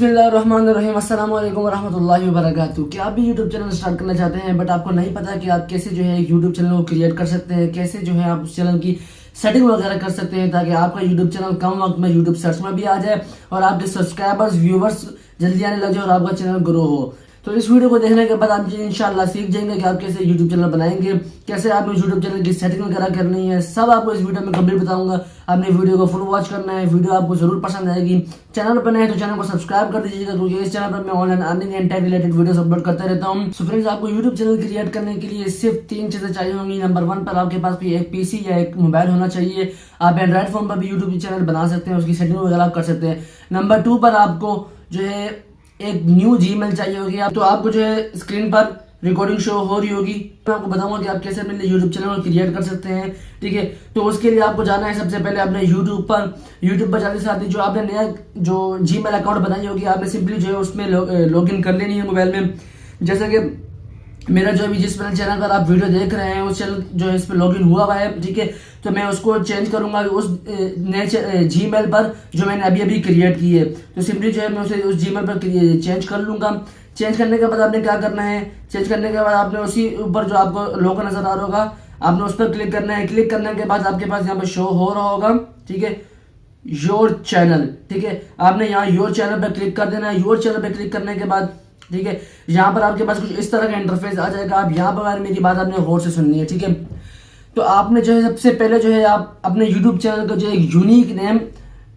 बिस्मिल्लाहिर्रहमानिर्रहीम अस्सलाम वालेकुम वरहमतुल्लाहि वबरकातुहू। क्या आप भी यूट्यूब चैनल स्टार्ट करना चाहते हैं बट आपको नहीं पता कि आप कैसे जो है यूट्यूब चैनल को क्रिएट कर सकते हैं, कैसे जो है आप उस चैनल की सेटिंग वगैरह कर सकते हैं ताकि आपका यूट्यूब चैनल कम वक्त में यूट्यूब सर्च में भी आ जाए और आपके सब्सक्राइबर्स व्यूवर्स जल्दी आने लग जाए और आपका चैनल ग्रो हो। तो इस वीडियो को देखने के बाद आप इंशाल्लाह सीख जाएंगे कि आप कैसे यूट्यूब चैनल बनाएंगे, कैसे आपको यूट्यूब चैनल की सेटिंग वगैरह करनी है, सब आपको इस वीडियो में कंप्लीट बताऊंगा। आपने वीडियो को फुल वॉच करना है, वीडियो आपको जरूर पसंद आएगी। चैनल पर नए तो चैनल को सब्सक्राइब कर दीजिएगा क्योंकि इस चैनल पर मैं online earning and tech related videos upload करता रहता हूँ। सो फ्रेंड्स, आपको यूट्यूब चैनल क्रिएट करने के लिए सिर्फ 3 चीजें चाहिए होंगी। नंबर 1 पर आपके पास कोई एक पीसी या एक मोबाइल होना चाहिए। आप एंड्रॉइड फोन पर भी यूट्यूब चैनल बना सकते हैं, उसकी सेटिंग वगैरह कर सकते हैं। नंबर 2 पर आपको जो है एक न्यू जीमेल चाहिए होगी। तो आपको जो है स्क्रीन पर रिकॉर्डिंग शो हो रही होगी। मैं आपको बताऊंगा कि आप कैसे अपने यूट्यूब चैनल को क्रिएट कर सकते हैं, ठीक है। तो उसके लिए आपको जाना है सबसे पहले अपने यूट्यूब पर जाने के साथ ही जो आपने नया जो जीमेल अकाउंट बनाई होगी आपने सिंपली जो है उसमें लॉगिन कर लेनी है मोबाइल में। जैसे कि मेरा जो अभी जिस चैनल पर आप वीडियो देख रहे हैं उस चैनल जो है इस पर लॉगिन हुआ है, ठीक है। तो मैं उसको चेंज करूंगा उस नए जीमेल पर जो मैंने अभी अभी क्रिएट की है। तो सिंपली जो है मैं उसे उस जीमेल पर चेंज कर लूंगा। चेंज करने के बाद आपने क्या करना है, चेंज करने के बाद आपने उसी ऊपर जो आपको लोगो नजर आ रहा होगा आपने उस पर क्लिक करना है। क्लिक करने के बाद आपके पास यहाँ पर शो हो रहा होगा, ठीक है, योर चैनल, ठीक है। आपने यहाँ योर चैनल पर क्लिक कर देना है। योर चैनल पर क्लिक करने के बाद, ठीक है, यहाँ पर आपके पास कुछ इस तरह का इंटरफेस आ जाएगा। आप यहाँ पर मेरी बात आपने गौर से सुननी है, ठीक है। तो आपने जो है सबसे पहले जो है आप अपने YouTube चैनल का जो एक यूनिक नेम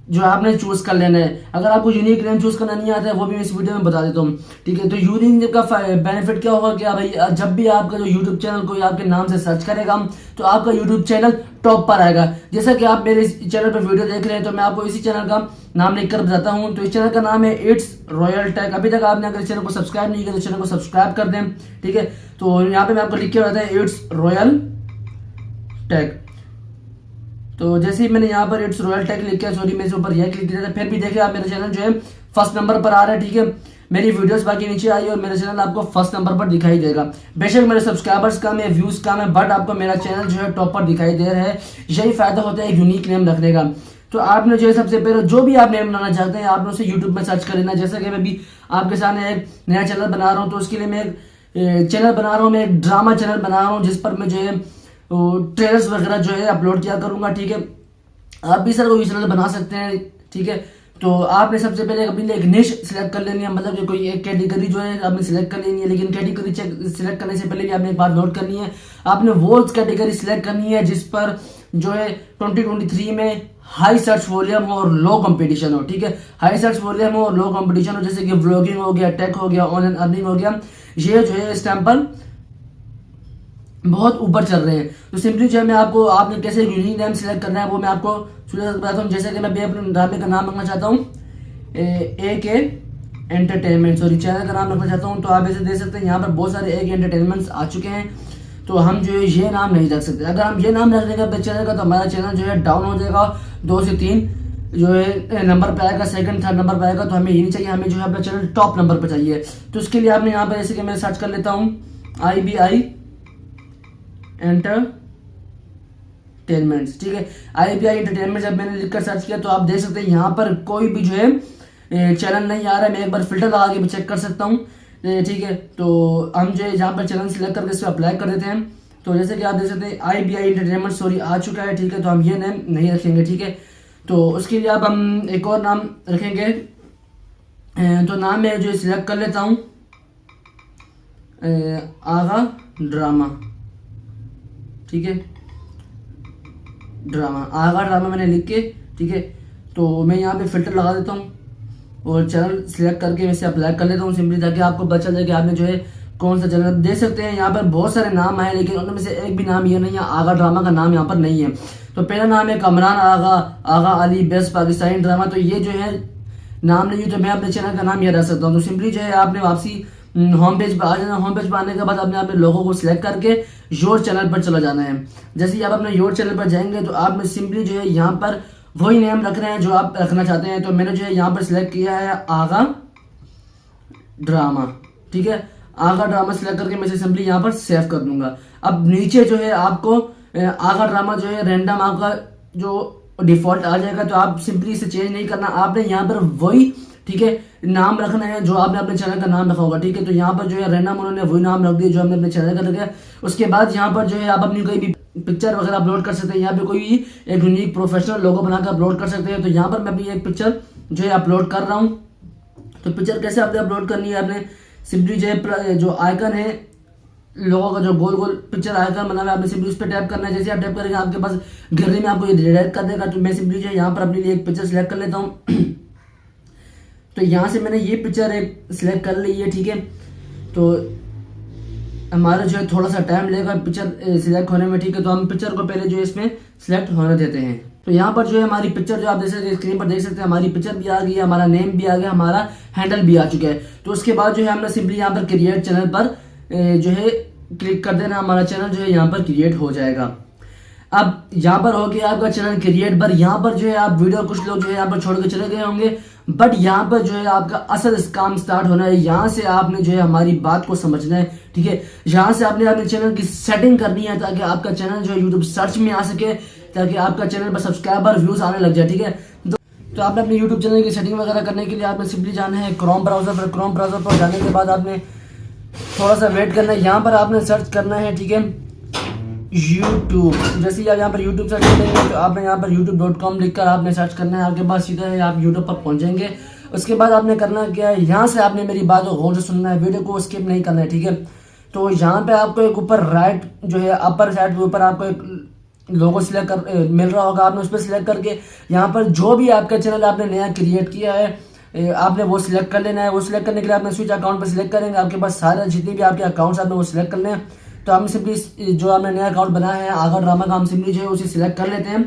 जो आपने चूज कर लेना है। अगर आपको यूनिक नेम चूज करना नहीं आता है वो भी मैं इस वीडियो में बता देता हूँ, ठीक है। तो यूनिक नेम का बेनिफिट क्या होगा, क्या भाई जब भी आपका जो YouTube चैनल कोई आपके नाम से सर्च करेगा तो आपका YouTube चैनल टॉप पर आएगा। जैसा कि आप मेरे चैनल पर वीडियो देख रहे हैं तो मैं आपको इसी चैनल का नाम लिखकर बताता हूँ। तो इस चैनल का नाम है इट्स रॉयल टेक। अभी तक आपने अगर इस चैनल को सब्सक्राइब नहीं किया तो चैनल को सब्सक्राइब कर दें, ठीक है। तो यहाँ पे मैं आपको लिख के बताता है इट्स रॉयल टेक। तो जैसे ही मैंने यहाँ पर इट्स रॉयल टेक लिखा, सॉरी मैं ऊपर यह क्लिक किया था, फिर भी देखिए आप मेरा चैनल जो है फर्स्ट नंबर पर आ रहा है, ठीक है। मेरी वीडियोस बाकी नीचे आई और मेरा चैनल आपको फर्स्ट नंबर पर दिखाई देगा। बेशक मेरे सब्सक्राइबर्स कम है, व्यूज कम है, बट आपको मेरा चैनल जो है टॉप पर दिखाई दे रहा है। यही फायदा होता है यूनिक नेम रखने का। तो आपने जो है सबसे पहले जो भी आप नेम बनाना चाहते हैं आपने उसे यूट्यूब में सर्च कर लेना। जैसे कि मैं भी आपके सामने एक नया चैनल बना रहा हूँ तो उसके लिए मैं एक चैनल बना रहा हूँ, मैं एक ड्रामा चैनल बना रहा हूँ जिस पर मैं जो है ट्रेलर्स वगैरह जो है अपलोड किया करूंगा, ठीक है। आप भी सर कोई चैनल बना सकते हैं, ठीक है। तो आपने सबसे पहले अपने लिए एक निश सिलेक्ट कर लेनी है, मतलब कि कोई एक कैटेगरी जो है आपने सिलेक्ट कर लेनी है। लेकिन कैटेगरी सिलेक्ट करने से पहले भी आपने एक बात नोट करनी है, आपने वो कैटेगरी सिलेक्ट करनी है जिस पर जो है 2023 में हाई सर्च वॉल्यूम हो और लो कंपटीशन हो, ठीक है। हाई सर्च वॉल्यूम हो और लो कंपटीशन हो, जैसे कि व्लॉगिंग हो गया, टेक हो गया, ऑनलाइन अर्निंग हो गया, ये जो है इस टाइम पर बहुत ऊपर चल रहे हैं। तो सिंपली जो है मैं आपको आपने कैसे यूनिक नेम सिलेक्ट करना है वो मैं आपको बताता हूँ। जैसे कि मैं भी अपने ड्रामे का नाम रखना चाहता हूँ AK एंटरटेनमेंट, सॉरी चैनल का नाम रखना चाहता हूँ। तो आप ऐसे देख सकते हैं यहाँ पर बहुत सारे AK एंटरटेनमेंट्स आ चुके हैं। तो हम जो है ये नाम नहीं रख सकते। अगर हम ये नाम रख देंगे अपने चैनल का तो हमारा चैनल जो है डाउन हो जाएगा, 2 से 3 जो है नंबर पे आएगा, सेकंड थर्ड नंबर पे आएगा। तो हमें ये नहीं चाहिए, हमें जो है अपना चैनल टॉप नंबर पे चाहिए। तो उसके लिए आपने यहाँ पर जैसे कि मैं सर्च कर लेता हूँ IBI एंटरटेनमेंट्स, ठीक है। IBI एंटरटेनमेंट जब मैंने लिखकर सर्च किया तो आप देख सकते हैं यहाँ पर कोई भी जो है चैनल नहीं आ रहा है। मैं एक बार फिल्टर लगा के भी चेक कर सकता हूँ, ठीक है। तो हम जो है यहाँ पर चैनल सिलेक्ट करके इस पर अप्लाई कर देते हैं। तो जैसे कि आप देख सकते हैं IBI एंटरटेनमेंट सॉरी आ चुका है, ठीक है। तो हम ये नेम नहीं रखेंगे, ठीक है। तो उसके लिए अब हम एक और नाम रखेंगे। तो नाम मैं जो सिलेक्ट कर लेता हूँ आगा ड्रामा, ठीक है। ड्रामा आगा ड्रामा मैंने लिख के, ठीक है। तो मैं यहाँ पे फिल्टर लगा देता हूँ और चैनल सिलेक्ट करके वैसे अप्लाई कर लेता हूँ सिंपली, ताकि आपको पता चल जाए कि आपने जो है कौन सा चैनल। देख सकते हैं यहाँ पर बहुत सारे नाम आए लेकिन उनमें से एक भी नाम ये नहीं है, आगा ड्रामा का नाम यहाँ पर नहीं है। तो पहला नाम है कमरान आगा अली बेस्ट पाकिस्तानी ड्रामा। तो ये जो है नाम नहीं है तो मैं अपने चैनल का नाम ये रख सकता हूँ। तो सिंपली जो है आपने वापसी होम पेज पर आ जाना। होम पेज पर आने के बाद आपने अपने लोगों को सिलेक्ट करके योर चैनल पर चला जाना है। जैसे ही आप अपने योर चैनल पर जाएंगे तो आपने सिंपली जो है यहाँ पर वही नेम रख रहे हैं जो आप रखना चाहते हैं। तो मैंने जो है यहाँ पर सिलेक्ट किया है आगा ड्रामा, ठीक है। आगा ड्रामा सिलेक्ट करके मैं सिंपली यहाँ पर सेव कर दूंगा। अब नीचे जो है आपको आगा ड्रामा जो है रैंडम आपका जो डिफॉल्ट आ जाएगा। तो आप सिंपली इसे चेंज नहीं करना, आपने यहाँ पर वही ठीक है। नाम रखना है जो आपने अपने चैनल का नाम रखा होगा, ठीक है। तो यहाँ पर जो है रैंडम उन्होंने वही नाम रख दिया जो हमने अपने चैनल का रखा है। उसके बाद यहाँ पर जो है आप अपनी कोई भी पिक्चर वगैरह अपलोड कर सकते हैं, यहाँ पे कोई भी एक यूनिक प्रोफेशनल लोगो बनाकर अपलोड कर सकते हैं। तो यहाँ पर मैं अपनी एक पिक्चर जो है अपलोड कर रहा हूँ। तो पिक्चर कैसे आपने अपलोड करनी है, आपने सिंपली जो आइकन है लोगों का जो गोल गोल पिक्चर आइकन बना हुआ है, आपने सिंपली उस पर टैप करना है। जैसे आप टैप करेंगे आपके पास गैलरी में आपको ये रिडायरेक्ट कर देगा। तो मैं सिंपली जो है यहाँ पर अपने लिए एक पिक्चर सेलेक्ट कर लेता हूँ। तो यहाँ से मैंने ये पिक्चर एक सिलेक्ट कर ली है, ठीक है। तो हमारा जो है थोड़ा सा टाइम लगेगा पिक्चर सिलेक्ट होने में, ठीक है। तो हम पिक्चर को पहले जो है इसमें सिलेक्ट होने देते हैं। तो यहाँ पर जो है हमारी पिक्चर जो आप देख सकते हैं स्क्रीन पर देख सकते हैं, हमारी पिक्चर भी आ गई है, हमारा नेम भी आ गया, हमारा हैंडल भी आ चुका है। तो उसके बाद जो है हमने सिंपली यहाँ पर क्रिएट चैनल पर जो है क्लिक कर देना, हमारा चैनल जो है यहाँ पर क्रिएट हो जाएगा। अब यहाँ पर हो गया आपका चैनल क्रिएट पर। यहाँ पर जो है आप वीडियो कुछ लोग जो है यहाँ पर छोड़ के चले गए होंगे, बट यहाँ पर जो है आपका असल काम स्टार्ट होना है। यहाँ से आपने जो है हमारी बात को समझना है, ठीक है। यहाँ से आपने अपने चैनल की सेटिंग करनी है ताकि आपका चैनल जो है यूट्यूब सर्च में आ सके, ताकि आपका चैनल पर सब्सक्राइबर व्यूज आने लग जाए, ठीक है। तो आपने अपने यूट्यूब चैनल की सेटिंग वगैरह करने के लिए आपने सिंपली जाना है क्रोम ब्राउजर पर। क्रोम ब्राउजर पर जाने के बाद आपने थोड़ा सा वेट करना है। यहाँ पर आपने सर्च करना है, ठीक है, यूट्यूब। जैसे ही आप यहाँ पर यूट्यूब सर्च करेंगे तो आपने यहाँ पर youtube.com लिखकर आपने सर्च करना है, आपके पास सीधा है आप यूट्यूब पर पहुँचेंगे। उसके बाद आपने करना क्या है, यहाँ से आपने मेरी बात को गौर से सुनना है, वीडियो को स्किप नहीं करना है, ठीक है। तो यहाँ पे आपको एक ऊपर राइट जो है अपर साइड के ऊपर आपको एक लोगो सिलेक्ट कर मिल रहा होगा, आपने उस पर सिलेक्ट करके यहाँ पर जो भी आपका चैनल आपने नया क्रिएट किया है आपने वो सिलेक्ट कर लेना है। वो सिलेक्ट करने के लिए आपने स्विच अकाउंट पर सिलेक्ट करेंगे, आपके पास सारे जितने भी आपके अकाउंट्स आपने वो सिलेक्ट करने हैं। तो हम सिंपली जो हमने नया अकाउंट बनाया है आगा ड्रामा का, हम सिंपली जो है उसे सिलेक्ट कर लेते हैं,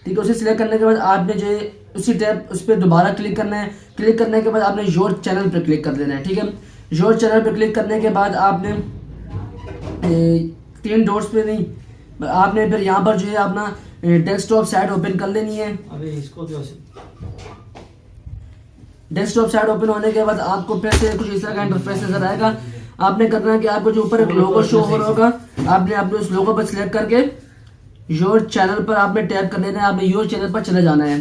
ठीक है। उसे सिलेक्ट करने के बाद आपने जो है उसी टैब उस पर दोबारा क्लिक करना है। क्लिक करने के बाद आपने योर चैनल पर क्लिक कर देना है, ठीक है। योर चैनल पर क्लिक करने के बाद आपने 3 डॉट्स पे नहीं, आपने फिर यहाँ पर जो है अपना डेस्कटॉप साइट ओपन कर लेनी है। अबे इसको डेस्कटॉप साइट ओपन होने के बाद आपको फिर से कुछ इस तरह का इंटरफेस नजर आएगा। आपने करना है कि आपको जो ऊपर एक लोगो शो हो रहा होगा, आपने अपने उस लोगो पर सिलेक्ट करके योर चैनल पर आपने टैप कर लेना है, आपने योर चैनल पर चले जाना है।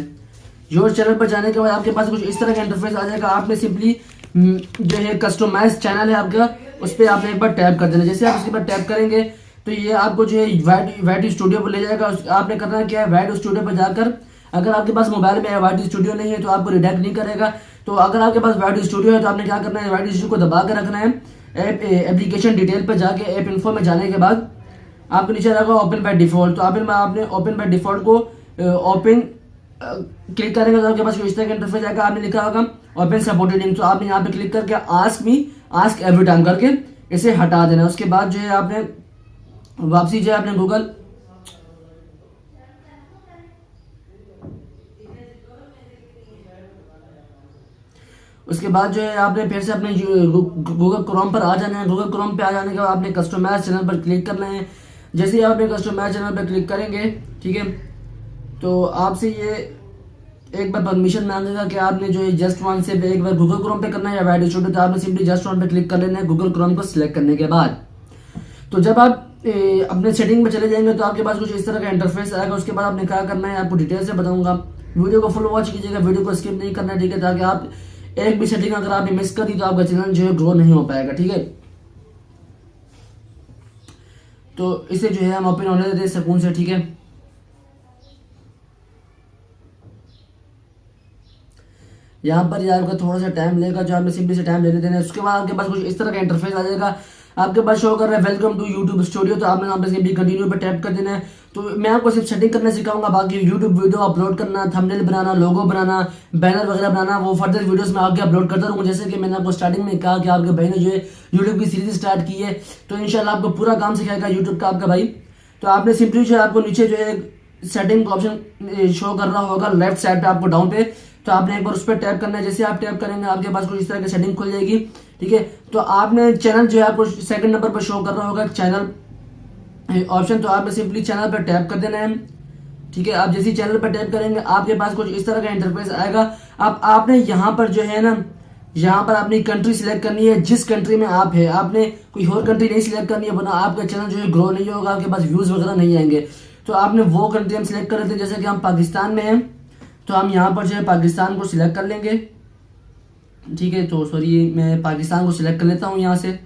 योर चैनल पर जाने के बाद आपके पास कुछ इस तरह का इंटरफेस आ जाएगा। आपने सिंपली जो है कस्टमाइज चैनल है आपका, उस पर आपने एक बार टैप कर देना। जैसे आप उसके बाद टैप करेंगे तो ये आपको जो है वाइट स्टूडियो पर ले जाएगा। आपने करना क्या है, वाइट स्टूडियो पर जाकर अगर आपके पास मोबाइल में वाइट स्टूडियो नहीं है तो आपको रिडायरेक्ट नहीं करेगा। तो अगर आपके पास वाइट स्टूडियो है तो आपने क्या करना है, वाइट स्टूडियो को दबा कर रखना है। एप्लीकेशन डिटेल पर जाके ऐप इन्फो में जाने के बाद आपको नीचे रहेगा ओपन बाय डिफॉल्ट। तो आपने ओपन बाय डिफॉल्ट को ओपन क्लिक करेंगे तो आपके पास इस तरह का इंटरफेस आएगा। आपने लिखा होगा ओपन सपोर्टेड लिंक, तो आपने यहाँ पे क्लिक करके आस्क एवरी टाइम करके इसे हटा देना। उसके बाद जो है आपने वापसी जो है आपने गूगल उसके बाद जो है आपने फिर से अपने गूगल क्रोम पर आ जाना है। गूगल क्रोम पे आ जाने के बाद आपने कस्टमाइज चैनल पर क्लिक करना है। जैसे ही आपने कस्टमाइज चैनल पर क्लिक करेंगे, ठीक है, तो आपसे ये एक बार परमिशन मांगेगा कि आपने जो है जस्ट वन से एक बार गूगल क्रोम पे करना है या वाइट स्टूडियो। तो आपने सिंपली जस्ट वन पे क्लिक कर लेना है गूगल क्रोम को सिलेक्ट करने के बाद। तो जब आप अपने सेटिंग में चले जाएंगे तो आपके पास कुछ इस तरह का इंटरफेस आएगा। उसके बाद आपने क्या करना है आपको डिटेल से बताऊंगा, वीडियो को फुल वॉच कीजिएगा, वीडियो को स्किप नहीं करना है, ठीक है, ताकि आप एक भी सेटिंग अगर आपने मिस कर दी तो आपका चैनल जो है ग्रो नहीं हो पाएगा, ठीक है। तो इसे जो है हम ओपन होने देते हैं सुकून से, ठीक है। यहाँ पर ये आपका थोड़ा सा टाइम लेगा, जो आपने सिंपली से टाइम ले लेते हैं। उसके बाद आपके पास कुछ इस तरह का इंटरफेस आ जाएगा। आपके पास शो कर रहा है वेलकम टू यूट्यूब स्टूडियो, तो आपने यहाँ पे सिंपली कंटिन्यू पे टैप कर देना है। तो मैं आपको सिर्फ सेटिंग करना सिखाऊंगा, बाकी यूट्यूब वीडियो अपलोड करना, थंबनेल बनाना, लोगो बनाना, बैनर वगैरह बनाना, वो फर्दर वीडियोस में आगे अपलोड करता रहूँगा। जैसे कि मैंने आपको स्टार्टिंग में कहा कि आपके भाई ने जो है यूट्यूब की सीरीज स्टार्ट की है, तो इंशाल्लाह आपको पूरा काम सिखाएगा यूट्यूब का आपका भाई। तो आपने सिंपली जो है आपको नीचे जो है सेटिंग का ऑप्शन शो कर रहा होगा लेफ्ट साइड पे आपको डाउन पे, तो आपने एक बार उस पर टैप करना है। जैसे आप टैप करेंगे आपके पास कुछ इस तरह की सेटिंग खुल जाएगी, ठीक है। तो आपने चैनल जो है आपको सेकंड नंबर पर शो कर रहा होगा चैनल ऑप्शन, तो आपने सिंपली चैनल पर टैप कर देना है, ठीक है। आप जैसे चैनल पर टैप करेंगे आपके पास कुछ इस तरह का इंटरफेस आएगा। अब आपने यहाँ पर जो है ना, यहाँ पर अपनी कंट्री सिलेक्ट करनी है, जिस कंट्री में आप है। आपने कोई और कंट्री नहीं सिलेक्ट करनी है, वरना आपका चैनल जो है ग्रो नहीं होगा, आपके पास व्यूज वगैरह नहीं आएंगे। तो आपने वो कंट्री हम सिलेक्ट कर लेते हैं, जैसे कि हम पाकिस्तान में हैं तो हम यहाँ पर जो है पाकिस्तान को सिलेक्ट कर लेंगे। ठीक है, तो सॉरी मैं पाकिस्तान को सिलेक्ट कर लेता हूँ यहाँ से।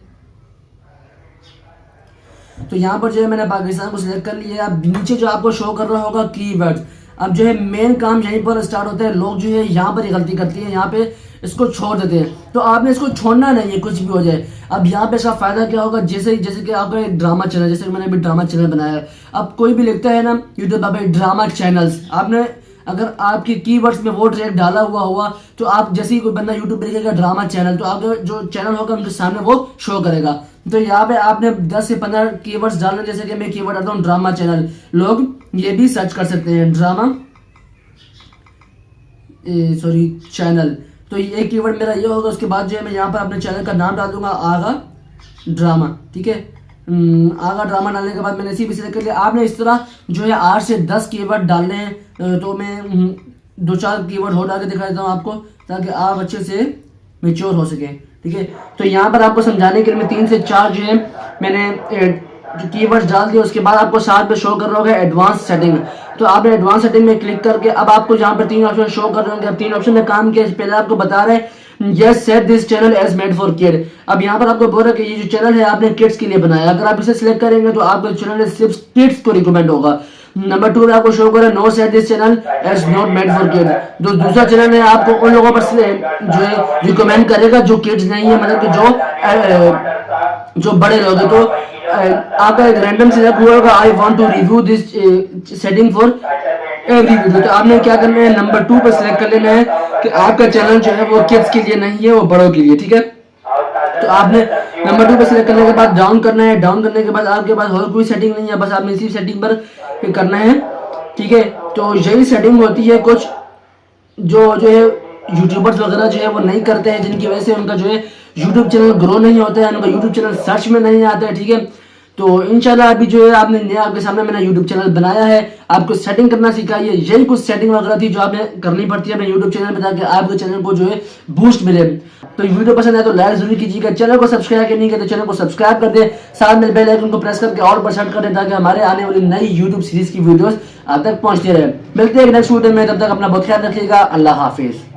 तो यहाँ पर जो है मैंने पाकिस्तान को सिलेक्ट कर लिया। अब नीचे जो आपको शो कर रहा होगा कीवर्ड्स, अब जो है मेन काम यहीं पर स्टार्ट होता है। लोग जो है यहाँ पर ही गलती करती है, यहाँ पे इसको छोड़ देते हैं। तो आपने इसको छोड़ना नहीं है, कुछ भी हो जाए। अब यहाँ पे इसका फायदा क्या होगा, जैसे कि आपका एक ड्रामा चैनल, जैसे कि मैंने अभी ड्रामा चैनल बनाया है। अब कोई भी लिखता है ना यूट्यूब पे ड्रामा चैनल्स, आपने अगर आपके कीवर्ड्स में वो ट्रैक डाला हुआ तो आप जैसे ही कोई बंदा यूट्यूब पे लिखेगा ड्रामा चैनल, तो आपका जो चैनल होगा उनके सामने वो शो करेगा। तो यहाँ पे आपने 10 से 15 कीवर्ड्स डालने, जैसे कि मैं कीवर्ड डालता हूँ ड्रामा चैनल, लोग ये भी सर्च कर सकते हैं ड्रामा चैनल। तो ये कीवर्ड मेरा ये होगा। उसके बाद जो है मैं यहाँ पर अपने चैनल का नाम डाल दूंगा आगा ड्रामा, ठीक है। आगा ड्रामा डालने के बाद मैंने इसी भी सिलेक्ट कर लिया। आपने इस तरह जो है 8 से 10 कीवर्ड डालने हैं। तो मैं 2-4 कीवर्ड और डाल के दिखा देता हूँ आपको, ताकि आप अच्छे से मेच्योर हो सके, ठीक है। तो यहाँ पर आपको समझाने के लिए मैं 3 से 4 जो है मैंने जो कीवर्ड्स डाल दिए। उसके बाद आपको साथ में शो कर रहा होगा एडवांस सेटिंग। तो आपने एडवांस सेटिंग में क्लिक करके अब आपको यहाँ पर 3 ऑप्शन शो कर रहे होंगे। अब 3 ऑप्शन में काम किया, पहले आपको बता रहे हैं yes set this channel as made for kid. अब यहाँ पर आपको बोल रहा है कि ये जो चैनल है आपने किड्स के लिए बनाया। अगर आप इसे सिलेक्ट करेंगे तो आपका चैनल सिर्फ किड्स को रिकमेंड होगा। नंबर 2 में आपको शो कर no set this channel as not made for kid. जो दूसरा चैनल है आपको उन लोगों पर जो है रिकमेंड करेगा जो किड्स नहीं है, मतलब कि जो बड़े लोग हैं। तो आपका एक रैंडम सिलेक्ट हुआ होगा I want to review this setting for every video. तो आपने क्या करना है, नंबर 2 पर सिलेक्ट कर लेना है कि आपका चैनल जो है वो किड्स के लिए नहीं है, वो बड़ों के लिए, ठीक है। तो आपने नंबर 2 पर सिलेक्ट करने के बाद डाउन करना है। डाउन करने के बाद आपके पास और कोई सेटिंग नहीं है, बस आपने इसी सेटिंग पर करना है, ठीक है। तो यही सेटिंग होती है कुछ जो है यूट्यूबर्स वगैरह जो है वो नहीं करते हैं, जिनकी वजह से उनका जो है यूट्यूब चैनल ग्रो नहीं होता है, उनका यूट्यूब चैनल सर्च में नहीं आता है, ठीक है। तो इंशाल्लाह अभी जो है आपने नया आपके सामने मैंने यूट्यूब चैनल बनाया है, आपको सेटिंग करना सिखाई है। यही कुछ सेटिंग वगैरह थी जो आपने करनी पड़ती है अपने यूट्यूब चैनल में, ताकि आपके चैनल को जो है बूस्ट मिले। तो वीडियो पसंद है तो लाइक जरूर कीजिएगा, चैनल को सब्सक्राइब नहीं किया तो चैनल को सब्सक्राइब कर दे, साथ में बेल आइकन को प्रेस करके और पर सेट कर दे, ताकि हमारे आने वाली नई यूट्यूब सीरीज की वीडियोस आप तक पहुंचती रहे। मिलते हैं नेक्स्ट वीडियो में, तब तक अपना बहुत ख्याल रखिएगा। अल्लाह हाफिज।